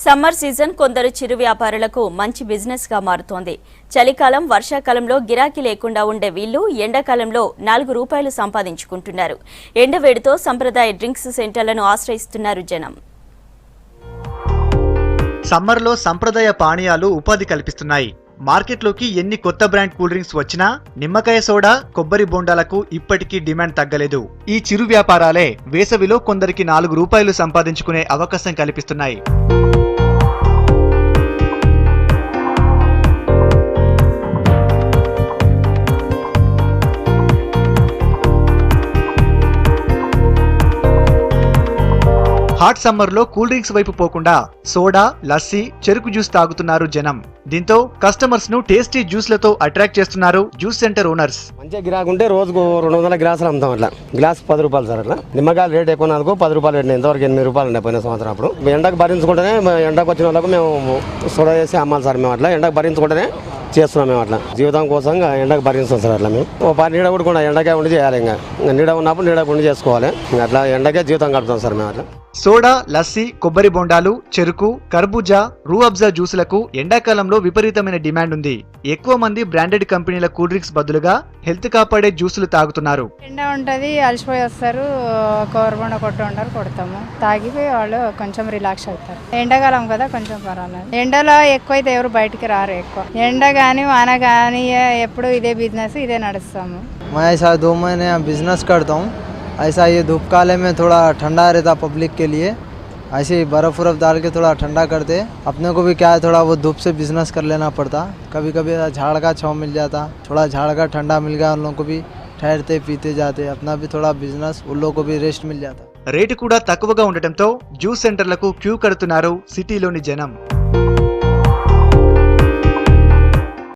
Summer season కొందరు చిరు వ్యాపారులకు మంచి బిజినెస్ గా మారుతోంది. చలికాలం, వర్షాకాలంలో గిరాకీ లేకుండా ఉండే వీళ్లు ఎండాకాలంలో ₹4 సంపాదించుకుంటున్నారు. ఎండవేడితో సంప్రదాయ డ్రింక్స్ సెంటర్లను ఆశ్రయిస్తున్నారు జనం. సమ్మర్లో సంప్రదాయ పానీయాలు ఉపాధి కల్పిస్తున్నాయి. మార్కెట్లోకి ఎన్ని కొత్త బ్రాండ్ కూల్ డ్రింక్స్ వచ్చినా నిమ్మకాయ సోడా, కొబ్బరి బోండాలకు ఇప్పటికీ డిమాండ్ తగ్గలేదు. ఈ చిరు వ్యాపారాలే వేసవిలో కొందరికి ₹4 సంపాదించుకునే అవకాశం కల్పిస్తున్నాయి. హాట్ సమ్మర్లో కూల్ డ్రింక్స్ వైపు పోకుండా సోడా, లస్సీ, చెరుకు జ్యూస్ తాగుతున్నారు జనం. దీంతో కస్టమర్స్ ను టేస్టీ జ్యూస్లతో అట్రాక్ట్ చేస్తున్నారు జ్యూస్ సెంటర్ ఓనర్స్. మంచిగా గిరాకు ఉంటే రోజుకు 200 గ్లాసులు అమ్ముతాం. అట్లా గ్లాస్ ₹10 సార్. అట్లా నిమ్మకాయలు రేట్ ఎక్కువ నాకు ₹10 రేట్, ఎంతవరకు ₹8 ఉండే పోయిన సంవత్సరం. అప్పుడు ఎండకు భరించుకుంటేనే, ఎండకు వచ్చిన వాళ్ళకు మేము సోడా చేసి అమ్మాలి సార్. మేము అట్లా ఎండకు భరించుకుంటేనే చేస్తున్నాం. మేము అట్లా జీవితం కోసం ఎండకు భరిస్తాం సార్. అట్లా మేము నీడ కూడా ఎండకే ఉండి చేయాలి. ఇంకా నీడ ఉన్నప్పుడు నీడ ఉండి చేసుకోవాలి. అట్లా ఎండకే జీవితం గడుపుతాం సార్ మేము అట్లా. సోడా, లస్సీ, కొబ్బరి బొండాలు, చెరుకు, కర్బూజా, రూ అబ్జా జ్యూసులకు ఎండాకాలంలో విపరీతమైన డిమాండ్ ఉంది. ఎక్కువ మంది బ్రాండెడ్ కంపెనీల కూల్ డ్రింక్స్ బదులుగా హెల్త్ కాపాడే జ్యూసులు తాగుతున్నారు. ఎండ ఉంటది, అలసిపోయి వస్తారు, కోరబొండ కొట్టు కొడతాము, తాగిపోయి వాళ్ళు కొంచెం రిలాక్స్ అవుతారు. ఎండాకాలం కదా, కొంచెం పర్వాలేదు. ఎండలో ఎక్కువైతే ఎవరు బయటికి రారు. ఎక్కువ ఎండ కానీ వాన కానీ ఎప్పుడు ఇదే బిజినెస్, ఇదే నడుస్తాము. मैं ऐसा 2 महीने बिजनेस करता हूँ. ऐसा ये धूप काले में थोड़ा ठंडा रहता पब्लिक के लिए, ऐसे ही बर्फ़ डाल के थोड़ा ठंडा करते. अपने को भी क्या है, थोड़ा वो धूप से बिजनेस कर लेना पड़ता. कभी कभी झाड़ का छाँव मिल जाता, थोड़ा झाड़ का ठंडा मिल गया, उन लोगों को भी ठहरते पीते जाते, अपना भी थोड़ा बिजनेस, उन लोगों को भी रेस्ट मिल जाता. రేటు కూడా తక్కువగా ఉండటంతో జ్యూస్ సెంటర్లకు క్యూ కడుతున్నారు సిటీలోని జనం.